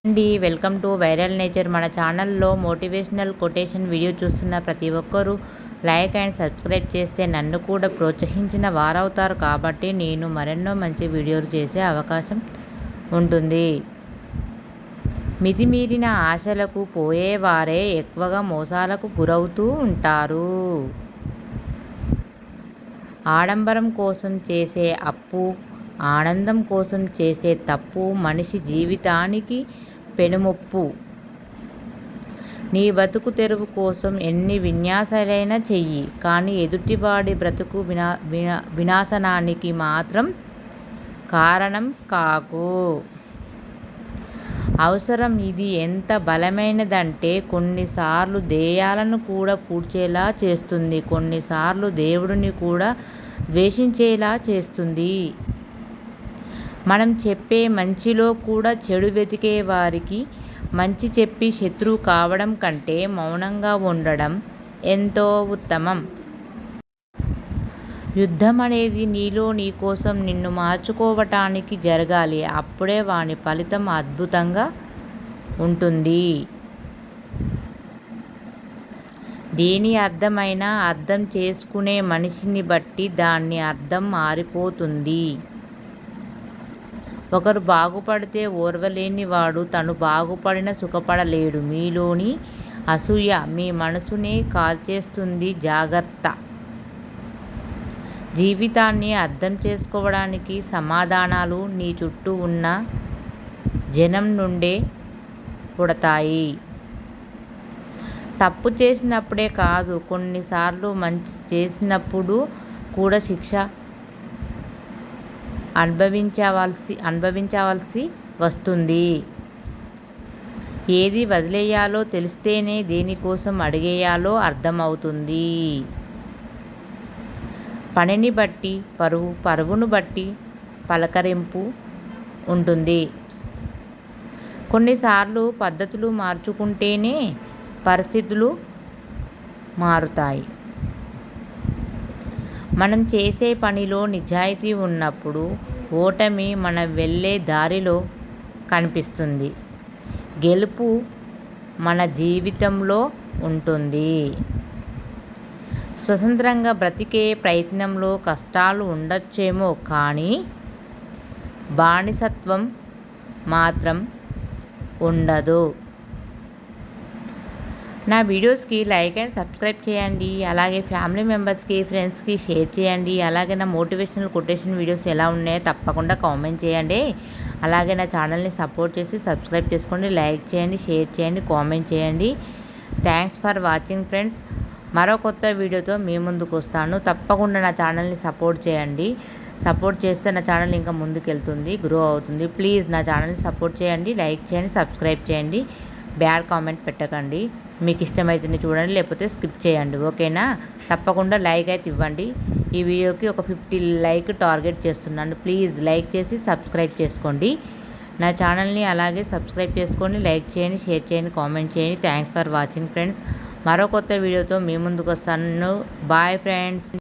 అండి welcome to viral nature. మన ఛానల్లో మోటివేషనల్ కొటేషన్ వీడియో చూస్తున్న ప్రతి ఒక్కరూ లైక్ అండ్ సబ్స్క్రైబ్ చేస్తే నన్ను కూడా ప్రోత్సహించిన వారవుతారు. కాబట్టి నేను మరెన్నో మంచి వీడియోలు చేసే అవకాశం ఉంటుంది. మితిమీరిన ఆశలకు పోయేవారే ఎక్కువగా మోసాలకు గురవుతూ ఉంటారు. ఆడంబరం కోసం చేసే అప్పు, ఆనందం కోసం చేసే తప్పు మనిషి జీవితానికి పెనుముప్పు. నీ బతుకు తెరువు కోసం ఎన్ని విన్యాసాలైనా చెయ్యి, కానీ ఎదుటివాడి బ్రతుకు వినాశనానికి మాత్రం కారణం కాకు. అవసరం ఇది ఎంత బలమైనదంటే కొన్నిసార్లు దెయ్యాలను కూడా పూడ్చేలా చేస్తుంది, కొన్నిసార్లు దేవుడిని కూడా ద్వేషించేలా చేస్తుంది. మనం చెప్పే మంచిలో కూడా చెడు వెతికే వారికి మంచి చెప్పి శత్రువు కావడం కంటే మౌనంగా ఉండడం ఎంతో ఉత్తమం. యుద్ధం అనేది నీలో నీ కోసం నిన్ను మార్చుకోవటానికి జరగాలి. అప్పుడే వాని ఫలితం అద్భుతంగా ఉంటుంది. దేని అర్థమైనా అర్థం చేసుకునే మనిషిని బట్టి దాని అర్థం మారిపోతుంది. ఒకరు బాగుపడితే ఓర్వలేని వాడు తను బాగుపడిన సుఖపడలేడు. మీలోని అసూయ మీ మనసునే కాల్చేస్తుంది, జాగ్రత్త. జీవితాన్ని అర్థం చేసుకోవడానికి సమాధానాలు నీ చుట్టూ ఉన్న జనం నుండే పుడతాయి. తప్పు చేసినప్పుడే కాదు, కొన్నిసార్లు మంచి చేసినప్పుడు కూడా శిక్ష అనుభవించవలసి వస్తుంది. ఏది వదిలేయాలో తెలిస్తేనే దేనికోసం అడిగేయాలో అర్థమవుతుంది. పనిని బట్టి పరువును బట్టి పలకరింపు ఉంటుంది. కొన్నిసార్లు పద్ధతులు మార్చుకుంటేనే పరిస్థితులు మారుతాయి. మనం చేసే పనిలో నిజాయితీ ఉన్నప్పుడు ఓటమి మనం వెళ్ళే దారిలో కనిపిస్తుంది. గెలుపు మన జీవితంలో ఉంటుంది. స్వతంత్రంగా బ్రతికే ప్రయత్నంలో కష్టాలు ఉండొచ్చేమో, కానీ బానిసత్వం మాత్రం ఉండదు. నా వీడియోస్కి లైక్ అండ్ సబ్స్క్రైబ్ చేయండి. అలాగే ఫ్యామిలీ మెంబర్స్కి, ఫ్రెండ్స్కి షేర్ చేయండి. అలాగే నా మోటివేషనల్ కొటేషన్ వీడియోస్ ఎలా ఉన్నాయో తప్పకుండా కామెంట్ చేయండి. అలాగే నా ఛానల్ని సపోర్ట్ చేసి సబ్స్క్రైబ్ చేసుకోండి, లైక్ చేయండి, షేర్ చేయండి, కామెంట్ చేయండి. Thanks for watching friends. మరో కొత్త వీడియోతో మీ ముందుకు వస్తాను. తప్పకుండా నా ఛానల్ని సపోర్ట్ చేయండి. సపోర్ట్ చేస్తే నా ఛానల్ ఇంకా ముందుకెళ్తుంది, గ్రో అవుతుంది. ప్లీజ్ నా ఛానల్ని సపోర్ట్ చేయండి, లైక్ చేయండి, సబ్స్క్రైబ్ చేయండి. బ్యాడ్ కామెంట్ పెట్టకండి. మీకు ఇష్టమైతే చూడండి, లేకపోతే స్కిప్ చేయండి. ఓకేనా? తప్పకుండా లైక్ అయితే ఇవ్వండి. ఈ వీడియోకి ఒక 50 లైక్ టార్గెట్ చేస్తున్నాను. ప్లీజ్ లైక్ చేసి సబ్స్క్రైబ్ చేసుకోండి. నా ఛానల్ని అలాగే సబ్స్క్రైబ్ చేసుకోండి, లైక్ చేయండి, షేర్ చేయండి, కామెంట్ చేయండి. Thanks for watching friends. మరో కొత్త వీడియోతో మీ ముందుకు వస్తాను. Bye friends.